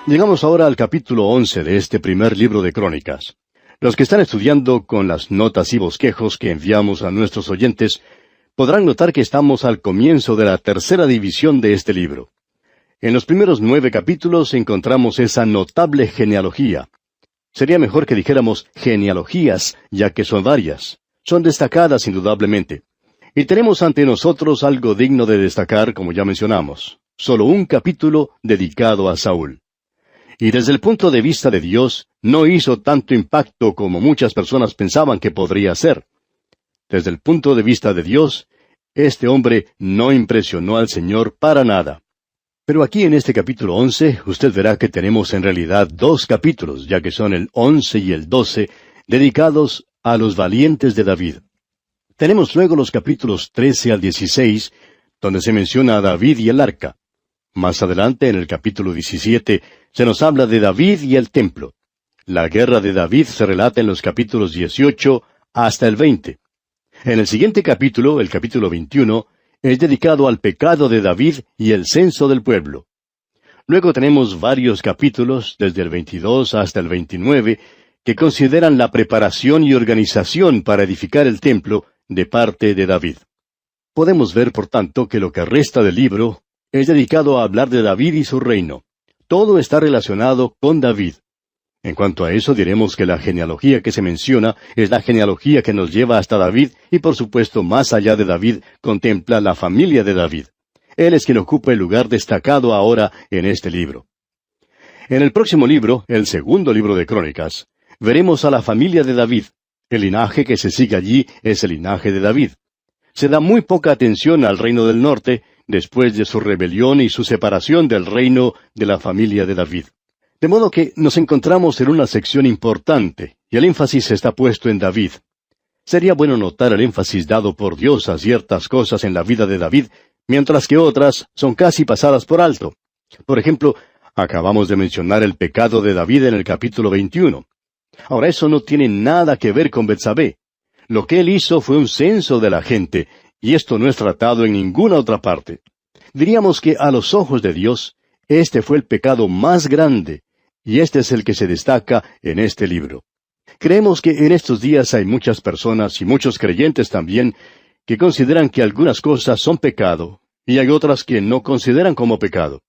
Llegamos ahora al capítulo 11 de este primer libro de Crónicas. Los que están estudiando con las notas y bosquejos que enviamos a nuestros oyentes podrán notar que estamos al comienzo de la tercera división de este libro. En los primeros 9 capítulos encontramos esa notable genealogía. Sería mejor que dijéramos genealogías, ya que son varias. Son destacadas indudablemente. Y tenemos ante nosotros algo digno de destacar, como ya mencionamos. Solo un capítulo dedicado a Saúl. Y desde el punto de vista de Dios, no hizo tanto impacto como muchas personas pensaban que podría hacer. Desde el punto de vista de Dios, este hombre no impresionó al Señor para nada. Pero aquí en este capítulo 11, usted verá que tenemos en realidad 2 capítulos, ya que son el 11 y el 12, dedicados a los valientes de David. Tenemos luego los capítulos 13 al 16, donde se menciona a David y el arca. Más adelante, en el capítulo 17, se nos habla de David y el templo. La guerra de David se relata en los capítulos 18 hasta el 20. En el siguiente capítulo, el capítulo 21, es dedicado al pecado de David y el censo del pueblo. Luego tenemos varios capítulos, desde el 22 hasta el 29, que consideran la preparación y organización para edificar el templo de parte de David. Podemos ver, por tanto, que lo que resta del libro es dedicado a hablar de David y su reino. Todo está relacionado con David. En cuanto a eso, diremos que la genealogía que se menciona es la genealogía que nos lleva hasta David y, por supuesto, más allá de David, contempla la familia de David. Él es quien ocupa el lugar destacado ahora en este libro. En el próximo libro, el segundo libro de Crónicas, veremos a la familia de David. El linaje que se sigue allí es el linaje de David. Se da muy poca atención al reino del norte, después de su rebelión y su separación del reino de la familia de David. De modo que nos encontramos en una sección importante, y el énfasis está puesto en David. Sería bueno notar el énfasis dado por Dios a ciertas cosas en la vida de David, mientras que otras son casi pasadas por alto. Por ejemplo, acabamos de mencionar el pecado de David en el capítulo 21. Ahora, eso no tiene nada que ver con Betsabé. Lo que él hizo fue un censo de la gente, y esto no es tratado en ninguna otra parte. Diríamos que a los ojos de Dios, este fue el pecado más grande, y este es el que se destaca en este libro. Creemos que en estos días hay muchas personas, y muchos creyentes también, que consideran que algunas cosas son pecado, y hay otras que no consideran como pecado.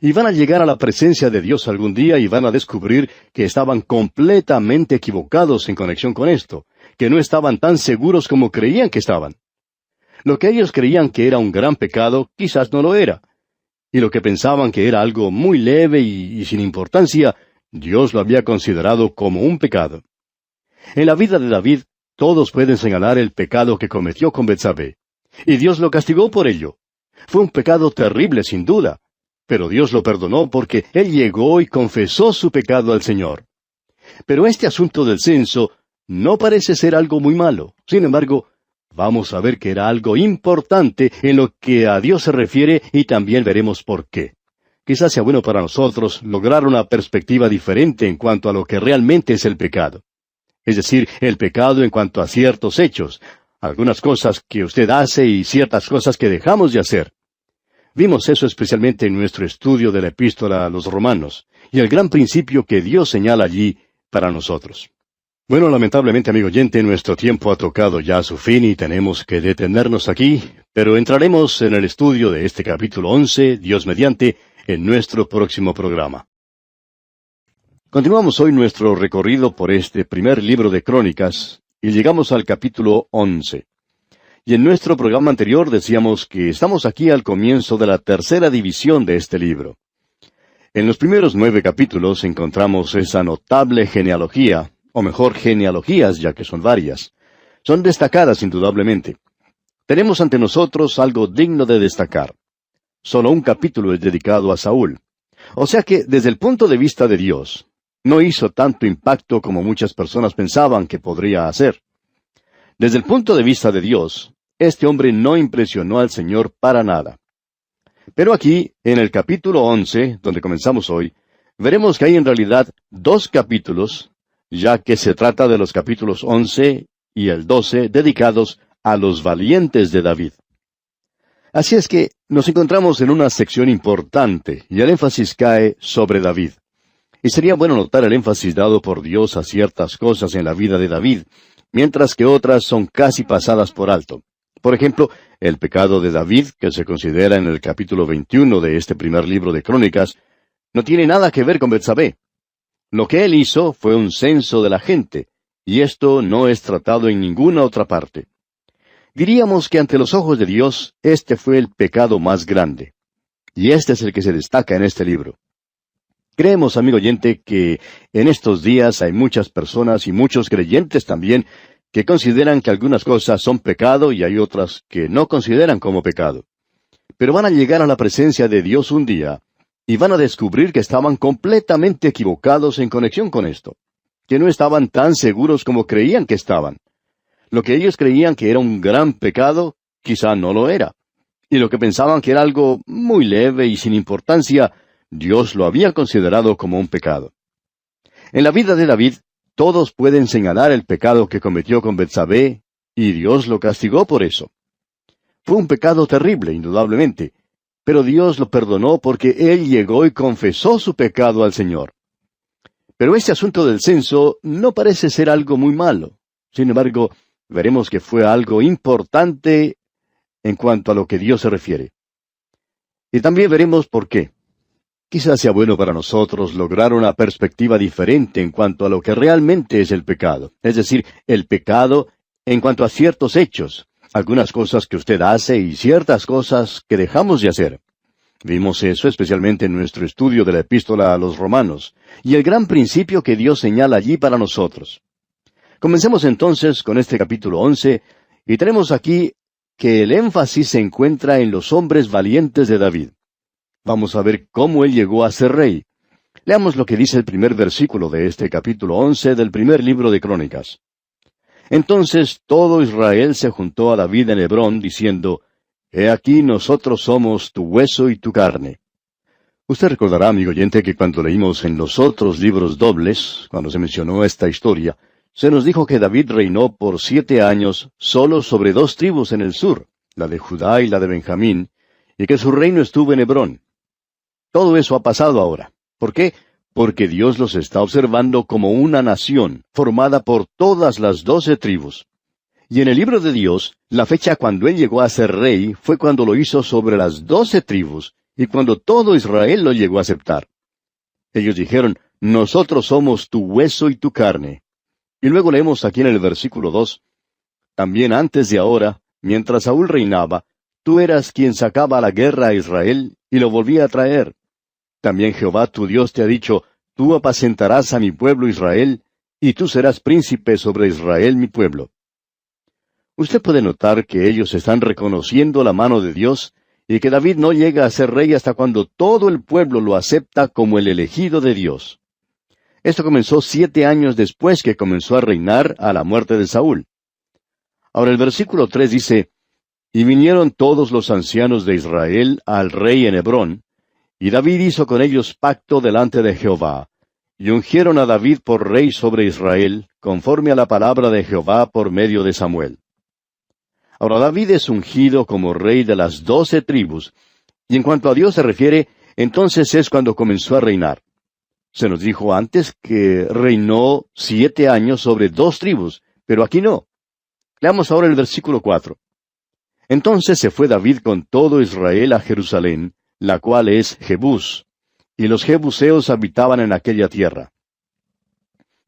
Y van a llegar a la presencia de Dios algún día y van a descubrir que estaban completamente equivocados en conexión con esto, que no estaban tan seguros como creían que estaban. Lo que ellos creían que era un gran pecado, quizás no lo era. Y lo que pensaban que era algo muy leve y sin importancia, Dios lo había considerado como un pecado. En la vida de David, todos pueden señalar el pecado que cometió con Betsabé. Y Dios lo castigó por ello. Fue un pecado terrible, sin duda. Pero Dios lo perdonó porque él llegó y confesó su pecado al Señor. Pero este asunto del censo no parece ser algo muy malo. Sin embargo, vamos a ver que era algo importante en lo que a Dios se refiere y también veremos por qué. Quizás sea bueno para nosotros lograr una perspectiva diferente en cuanto a lo que realmente es el pecado. Es decir, el pecado en cuanto a ciertos hechos, algunas cosas que usted hace y ciertas cosas que dejamos de hacer. Vimos eso especialmente en nuestro estudio de la epístola a los Romanos, y el gran principio que Dios señala allí para nosotros. Bueno, lamentablemente, amigo oyente, nuestro tiempo ha tocado ya a su fin y tenemos que detenernos aquí, pero entraremos en el estudio de este capítulo 11, Dios mediante, en nuestro próximo programa. Continuamos hoy nuestro recorrido por este primer libro de Crónicas, y llegamos al capítulo 11. Y en nuestro programa anterior decíamos que estamos aquí al comienzo de la tercera división de este libro. En los primeros 9 capítulos encontramos esa notable genealogía, o mejor, genealogías, ya que son varias. Son destacadas indudablemente. Tenemos ante nosotros algo digno de destacar. Solo un capítulo es dedicado a Saúl. O sea que, desde el punto de vista de Dios, no hizo tanto impacto como muchas personas pensaban que podría hacer. Desde el punto de vista de Dios, este hombre no impresionó al Señor para nada. Pero aquí, en el capítulo 11, donde comenzamos hoy, veremos que hay en realidad 2 capítulos, ya que se trata de los capítulos 11 y el 12 dedicados a los valientes de David. Así es que nos encontramos en una sección importante, y el énfasis cae sobre David. Y sería bueno notar el énfasis dado por Dios a ciertas cosas en la vida de David, mientras que otras son casi pasadas por alto. Por ejemplo, el pecado de David, que se considera en el capítulo 21 de este primer libro de Crónicas, no tiene nada que ver con Betsabé. Lo que él hizo fue un censo de la gente, y esto no es tratado en ninguna otra parte. Diríamos que ante los ojos de Dios, este fue el pecado más grande. Y este es el que se destaca en este libro. Creemos, amigo oyente, que en estos días hay muchas personas y muchos creyentes también que consideran que algunas cosas son pecado y hay otras que no consideran como pecado. Pero van a llegar a la presencia de Dios un día y van a descubrir que estaban completamente equivocados en conexión con esto, que no estaban tan seguros como creían que estaban. Lo que ellos creían que era un gran pecado, quizá no lo era. Y lo que pensaban que era algo muy leve y sin importancia, Dios lo había considerado como un pecado. En la vida de David, todos pueden señalar el pecado que cometió con Betsabé, y Dios lo castigó por eso. Fue un pecado terrible, indudablemente, pero Dios lo perdonó porque él llegó y confesó su pecado al Señor. Pero este asunto del censo no parece ser algo muy malo. Sin embargo, veremos que fue algo importante en cuanto a lo que Dios se refiere. Y también veremos por qué. Quizás sea bueno para nosotros lograr una perspectiva diferente en cuanto a lo que realmente es el pecado. Es decir, el pecado en cuanto a ciertos hechos, algunas cosas que usted hace y ciertas cosas que dejamos de hacer. Vimos eso especialmente en nuestro estudio de la Epístola a los Romanos, y el gran principio que Dios señala allí para nosotros. Comencemos entonces con este capítulo 11, y tenemos aquí que el énfasis se encuentra en los hombres valientes de David. Vamos a ver cómo él llegó a ser rey. Leamos lo que dice el primer versículo de este capítulo 11 del primer libro de Crónicas. Entonces todo Israel se juntó a David en Hebrón, diciendo, He aquí nosotros somos tu hueso y tu carne. Usted recordará, amigo oyente, que cuando leímos en los otros libros dobles, cuando se mencionó esta historia, se nos dijo que David reinó por 7 años solo sobre 2 tribus en el sur, la de Judá y la de Benjamín, y que su reino estuvo en Hebrón. Todo eso ha pasado ahora. ¿Por qué? Porque Dios los está observando como una nación, formada por todas las 12 tribus. Y en el libro de Dios, la fecha cuando Él llegó a ser rey fue cuando lo hizo sobre las 12 tribus, y cuando todo Israel lo llegó a aceptar. Ellos dijeron, nosotros somos tu hueso y tu carne. Y luego leemos aquí en el versículo 2, también antes de ahora, mientras Saúl reinaba, tú eras quien sacaba a la guerra a Israel y lo volvía a traer. También Jehová tu Dios te ha dicho, tú apacentarás a mi pueblo Israel, y tú serás príncipe sobre Israel mi pueblo. Usted puede notar que ellos están reconociendo la mano de Dios, y que David no llega a ser rey hasta cuando todo el pueblo lo acepta como el elegido de Dios. Esto comenzó 7 años después que comenzó a reinar a la muerte de Saúl. Ahora el versículo 3 dice, Y vinieron todos los ancianos de Israel al rey en Hebrón, y David hizo con ellos pacto delante de Jehová, y ungieron a David por rey sobre Israel, conforme a la palabra de Jehová por medio de Samuel. Ahora David es ungido como rey de las 12 tribus, y en cuanto a Dios se refiere, entonces es cuando comenzó a reinar. Se nos dijo antes que reinó 7 años sobre 2 tribus, pero aquí no. Leamos ahora el versículo 4. Entonces se fue David con todo Israel a Jerusalén, la cual es Jebús, y los jebuseos habitaban en aquella tierra.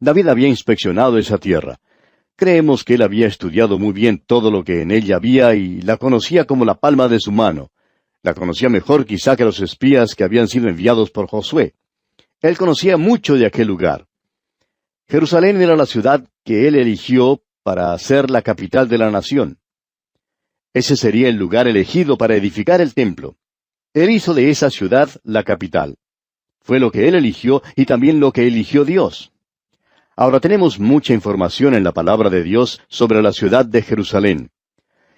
David había inspeccionado esa tierra. Creemos que él había estudiado muy bien todo lo que en ella había y la conocía como la palma de su mano. La conocía mejor quizá que los espías que habían sido enviados por Josué. Él conocía mucho de aquel lugar. Jerusalén era la ciudad que él eligió para ser la capital de la nación. Ese sería el lugar elegido para edificar el templo. Él hizo de esa ciudad la capital. Fue lo que él eligió y también lo que eligió Dios. Ahora tenemos mucha información en la palabra de Dios sobre la ciudad de Jerusalén.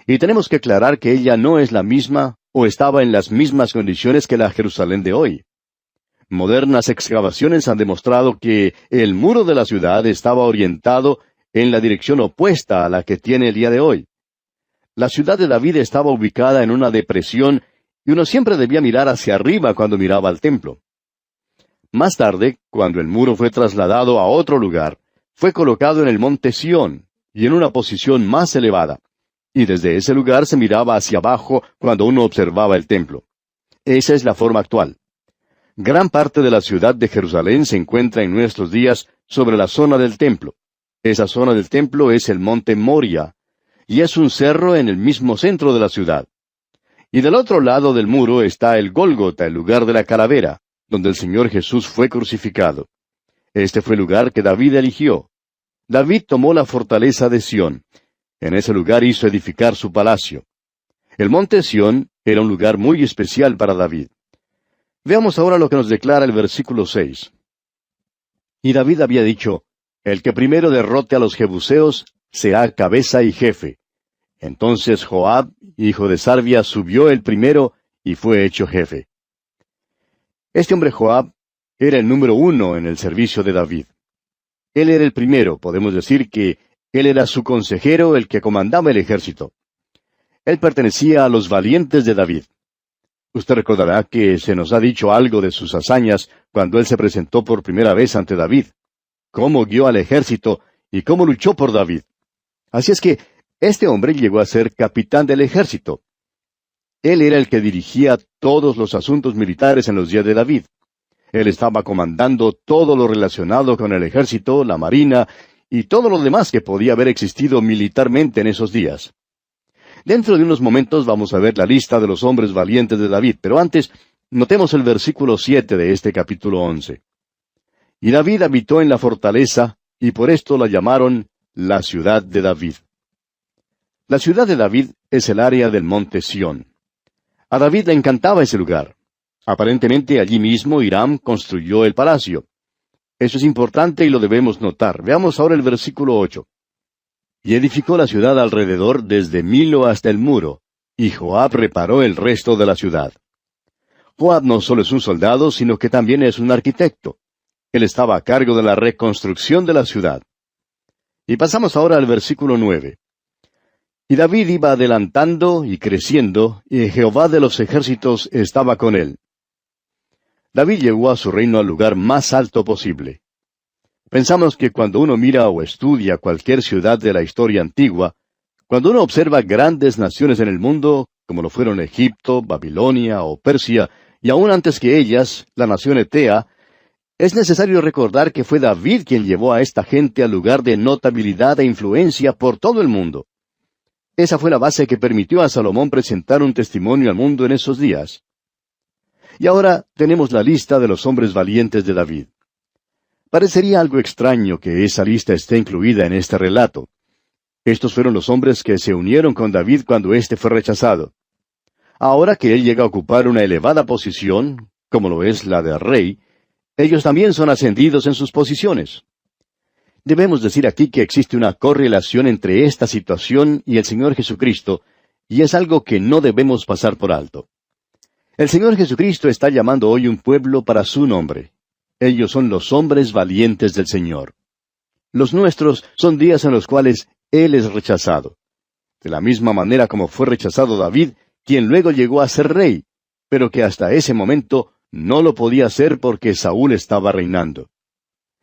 Y tenemos que aclarar que ella no es la misma o estaba en las mismas condiciones que la Jerusalén de hoy. Modernas excavaciones han demostrado que el muro de la ciudad estaba orientado en la dirección opuesta a la que tiene el día de hoy. La ciudad de David estaba ubicada en una depresión y uno siempre debía mirar hacia arriba cuando miraba al templo. Más tarde, cuando el muro fue trasladado a otro lugar, fue colocado en el monte Sión, y en una posición más elevada. Y desde ese lugar se miraba hacia abajo cuando uno observaba el templo. Esa es la forma actual. Gran parte de la ciudad de Jerusalén se encuentra en nuestros días sobre la zona del templo. Esa zona del templo es el monte Moria, y es un cerro en el mismo centro de la ciudad. Y del otro lado del muro está el Gólgota, el lugar de la calavera, donde el Señor Jesús fue crucificado. Este fue el lugar que David eligió. David tomó la fortaleza de Sión. En ese lugar hizo edificar su palacio. El monte Sión era un lugar muy especial para David. Veamos ahora lo que nos declara el versículo 6. Y David había dicho, el que primero derrote a los jebuseos será cabeza y jefe. Entonces Joab, hijo de Sarvia, subió el primero y fue hecho jefe. Este hombre Joab era el número 1 en el servicio de David. Él era el primero, podemos decir que él era su consejero, el que comandaba el ejército. Él pertenecía a los valientes de David. Usted recordará que se nos ha dicho algo de sus hazañas cuando él se presentó por primera vez ante David, cómo guió al ejército y cómo luchó por David. Así es que este hombre llegó a ser capitán del ejército. Él era el que dirigía todos los asuntos militares en los días de David. Él estaba comandando todo lo relacionado con el ejército, la marina y todo lo demás que podía haber existido militarmente en esos días. Dentro de unos momentos vamos a ver la lista de los hombres valientes de David, pero antes, notemos el versículo 7 de este capítulo 11. Y David habitó en la fortaleza, y por esto la llamaron la ciudad de David. La ciudad de David es el área del monte Sión. A David le encantaba ese lugar. Aparentemente allí mismo Hiram construyó el palacio. Eso es importante y lo debemos notar. Veamos ahora el versículo 8. Y edificó la ciudad alrededor desde Milo hasta el muro, y Joab reparó el resto de la ciudad. Joab no solo es un soldado, sino que también es un arquitecto. Él estaba a cargo de la reconstrucción de la ciudad. Y pasamos ahora al versículo 9. Y David iba adelantando y creciendo, y Jehová de los ejércitos estaba con él. David llegó a su reino al lugar más alto posible. Pensamos que cuando uno mira o estudia cualquier ciudad de la historia antigua, cuando uno observa grandes naciones en el mundo, como lo fueron Egipto, Babilonia o Persia, y aún antes que ellas, la nación Etea, es necesario recordar que fue David quien llevó a esta gente al lugar de notabilidad e influencia por todo el mundo. Esa fue la base que permitió a Salomón presentar un testimonio al mundo en esos días. Y ahora tenemos la lista de los hombres valientes de David. Parecería algo extraño que esa lista esté incluida en este relato. Estos fueron los hombres que se unieron con David cuando éste fue rechazado. Ahora que él llega a ocupar una elevada posición, como lo es la de rey, ellos también son ascendidos en sus posiciones. Debemos decir aquí que existe una correlación entre esta situación y el Señor Jesucristo, y es algo que no debemos pasar por alto. El Señor Jesucristo está llamando hoy un pueblo para su nombre. Ellos son los hombres valientes del Señor. Los nuestros son días en los cuales Él es rechazado. De la misma manera como fue rechazado David, quien luego llegó a ser rey, pero que hasta ese momento no lo podía hacer porque Saúl estaba reinando.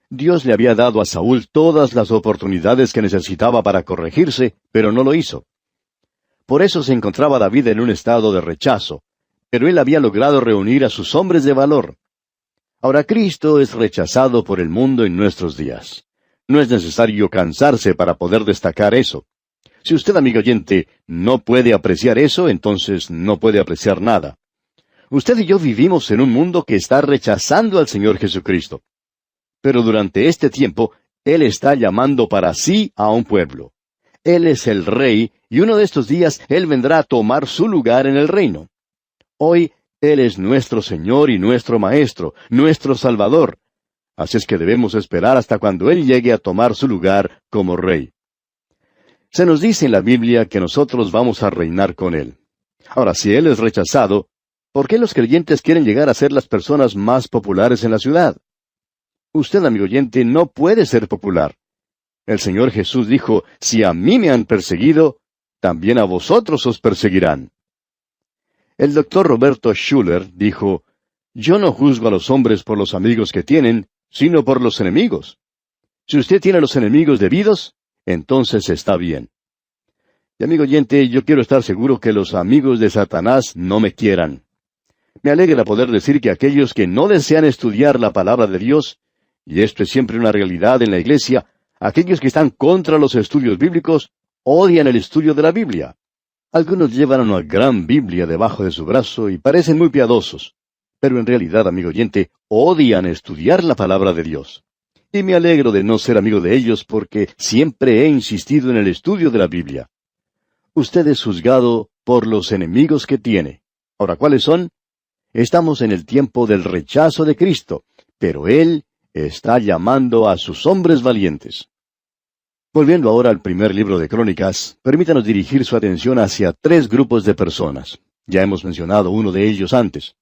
Dios le había dado a Saúl todas las oportunidades que necesitaba para corregirse, pero no lo hizo. Por eso se encontraba David en un estado de rechazo, pero él había logrado reunir a sus hombres de valor. Ahora Cristo es rechazado por el mundo en nuestros días. No es necesario cansarse para poder destacar eso. Si usted, amigo oyente, no puede apreciar eso, entonces no puede apreciar nada. Usted y yo vivimos en un mundo que está rechazando al Señor Jesucristo. Pero durante este tiempo, Él está llamando para sí a un pueblo. Él es el Rey, y uno de estos días Él vendrá a tomar su lugar en el reino. Hoy, Él es nuestro Señor y nuestro Maestro, nuestro Salvador. Así es que debemos esperar hasta cuando Él llegue a tomar su lugar como Rey. Se nos dice en la Biblia que nosotros vamos a reinar con Él. Ahora, si Él es rechazado, ¿por qué los creyentes quieren llegar a ser las personas más populares en la ciudad? Usted, amigo oyente, no puede ser popular. El Señor Jesús dijo, si a mí me han perseguido, también a vosotros os perseguirán. El doctor Roberto Schuller dijo, Yo no juzgo a los hombres por los amigos que tienen, sino por los enemigos. Si usted tiene los enemigos debidos, entonces está bien. Y amigo oyente, yo quiero estar seguro que los amigos de Satanás no me quieran. Me alegra poder decir que aquellos que no desean estudiar la palabra de Dios, y esto es siempre una realidad en la iglesia, aquellos que están contra los estudios bíblicos, odian el estudio de la Biblia. Algunos llevan una gran Biblia debajo de su brazo y parecen muy piadosos, pero en realidad, amigo oyente, odian estudiar la palabra de Dios. Y me alegro de no ser amigo de ellos porque siempre he insistido en el estudio de la Biblia. Usted es juzgado por los enemigos que tiene. Ahora, ¿cuáles son? Estamos en el tiempo del rechazo de Cristo, pero Él está llamando a sus hombres valientes. Volviendo ahora al primer libro de Crónicas, permítanos dirigir su atención hacia 3 grupos de personas. Ya hemos mencionado uno de ellos antes.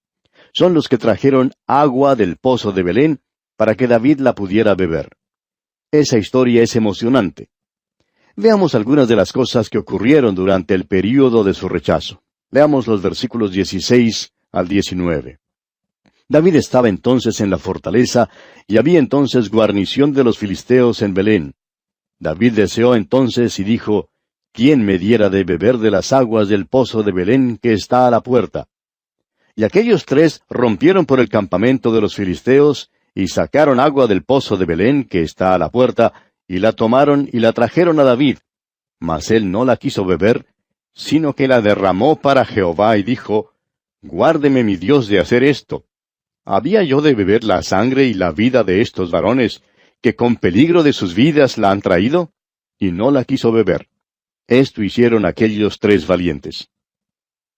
Son los que trajeron agua del pozo de Belén para que David la pudiera beber. Esa historia es emocionante. Veamos algunas de las cosas que ocurrieron durante el período de su rechazo. Leamos los versículos 16 al 19. David estaba entonces en la fortaleza, y había entonces guarnición de los filisteos en Belén. David deseó entonces y dijo, ¿quién me diera de beber de las aguas del pozo de Belén que está a la puerta? Y aquellos 3 rompieron por el campamento de los filisteos, y sacaron agua del pozo de Belén que está a la puerta, y la tomaron y la trajeron a David. Mas él no la quiso beber, sino que la derramó para Jehová, y dijo, Guárdeme mi Dios de hacer esto. ¿Había yo de beber la sangre y la vida de estos varones, que con peligro de sus vidas la han traído? Y no la quiso beber. Esto hicieron aquellos 3 valientes.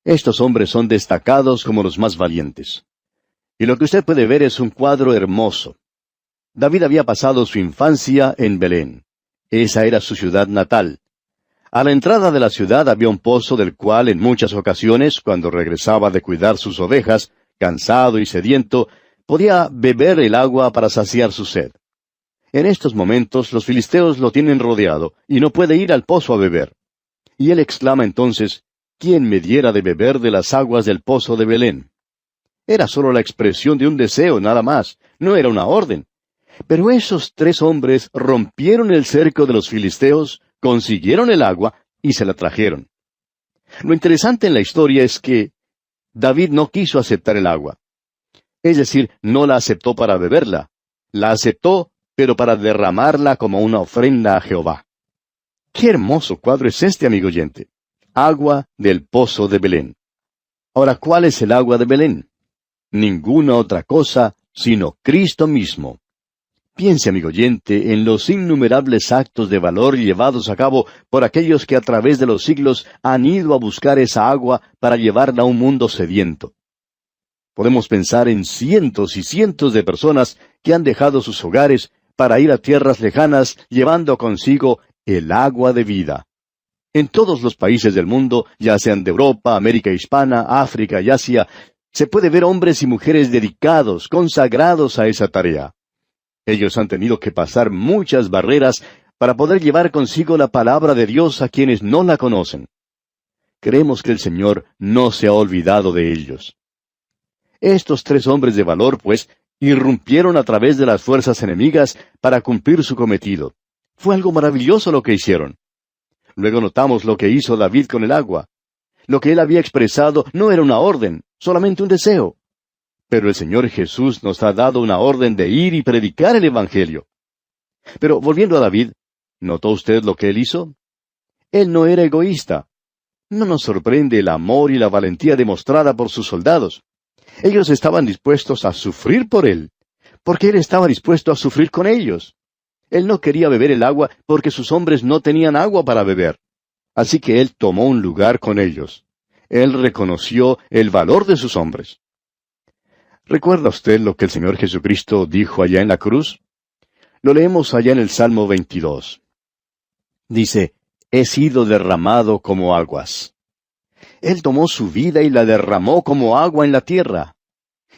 Estos hombres son destacados como los más valientes. Y lo que usted puede ver es un cuadro hermoso. David había pasado su infancia en Belén. Esa era su ciudad natal. A la entrada de la ciudad había un pozo del cual en muchas ocasiones, cuando regresaba de cuidar sus ovejas, cansado y sediento, podía beber el agua para saciar su sed. En estos momentos los filisteos lo tienen rodeado y no puede ir al pozo a beber. Y él exclama entonces, ¿quién me diera de beber de las aguas del pozo de Belén? Era solo la expresión de un deseo, nada más, no era una orden. Pero esos 3 hombres rompieron el cerco de los filisteos, consiguieron el agua y se la trajeron. Lo interesante en la historia es que David no quiso aceptar el agua. Es decir, no la aceptó para beberla. La aceptó, pero para derramarla como una ofrenda a Jehová. ¡Qué hermoso cuadro es este, amigo oyente! Agua del pozo de Belén. Ahora, ¿cuál es el agua de Belén? Ninguna otra cosa, sino Cristo mismo. Piense, amigo oyente, en los innumerables actos de valor llevados a cabo por aquellos que a través de los siglos han ido a buscar esa agua para llevarla a un mundo sediento. Podemos pensar en cientos y cientos de personas que han dejado sus hogares para ir a tierras lejanas llevando consigo el agua de vida. En todos los países del mundo, ya sean de Europa, América Hispana, África y Asia, se puede ver hombres y mujeres dedicados, consagrados a esa tarea. Ellos han tenido que pasar muchas barreras para poder llevar consigo la palabra de Dios a quienes no la conocen. Creemos que el Señor no se ha olvidado de ellos. Estos 3 hombres de valor, pues, irrumpieron a través de las fuerzas enemigas para cumplir su cometido. Fue algo maravilloso lo que hicieron. Luego notamos lo que hizo David con el agua. Lo que él había expresado no era una orden, solamente un deseo. Pero el Señor Jesús nos ha dado una orden de ir y predicar el Evangelio. Pero volviendo a David, ¿notó usted lo que él hizo? Él no era egoísta. No nos sorprende el amor y la valentía demostrada por sus soldados. Ellos estaban dispuestos a sufrir por él, porque él estaba dispuesto a sufrir con ellos. Él no quería beber el agua porque sus hombres no tenían agua para beber. Así que él tomó un lugar con ellos. Él reconoció el valor de sus hombres. ¿Recuerda usted lo que el Señor Jesucristo dijo allá en la cruz? Lo leemos allá en el Salmo 22. Dice, he sido derramado como aguas. Él tomó su vida y la derramó como agua en la tierra.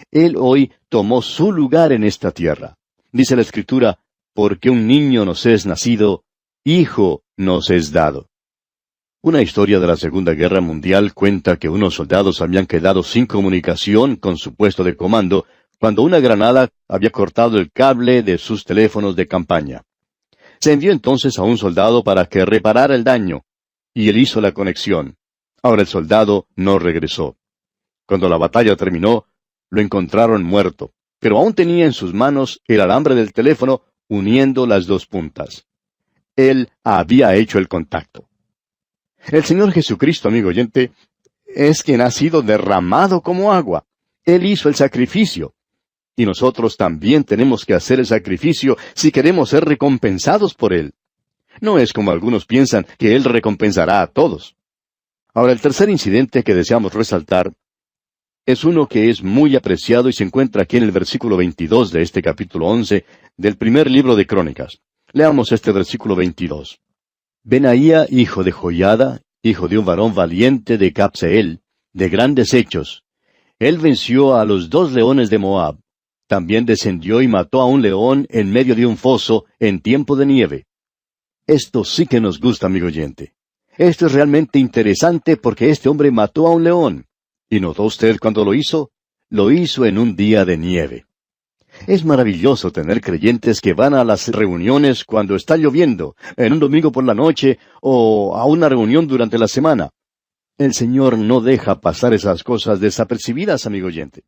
Él hoy tomó su lugar en esta tierra. Dice la Escritura, porque un niño nos es nacido, hijo nos es dado. Una historia de la Segunda Guerra Mundial cuenta que unos soldados habían quedado sin comunicación con su puesto de comando cuando una granada había cortado el cable de sus teléfonos de campaña. Se envió entonces a un soldado para que reparara el daño, y él hizo la conexión. Ahora el soldado no regresó. Cuando la batalla terminó, lo encontraron muerto, pero aún tenía en sus manos el alambre del teléfono uniendo las dos puntas. Él había hecho el contacto. El Señor Jesucristo, amigo oyente, es quien ha sido derramado como agua. Él hizo el sacrificio. Y nosotros también tenemos que hacer el sacrificio si queremos ser recompensados por Él. No es como algunos piensan que Él recompensará a todos. Ahora, el tercer incidente que deseamos resaltar es uno que es muy apreciado y se encuentra aquí en el versículo 22 de este capítulo 11 del primer libro de Crónicas. Leamos este versículo 22. Benaía, hijo de Joiada, hijo de un varón valiente de Cabseel, de grandes hechos. Él venció a los 2 leones de Moab. También descendió y mató a un león en medio de un foso en tiempo de nieve. Esto sí que nos gusta, amigo oyente. Esto es realmente interesante porque este hombre mató a un león. ¿Y notó usted cuando lo hizo? Lo hizo en un día de nieve. Es maravilloso tener creyentes que van a las reuniones cuando está lloviendo, en un domingo por la noche, o a una reunión durante la semana. El Señor no deja pasar esas cosas desapercibidas, amigo oyente.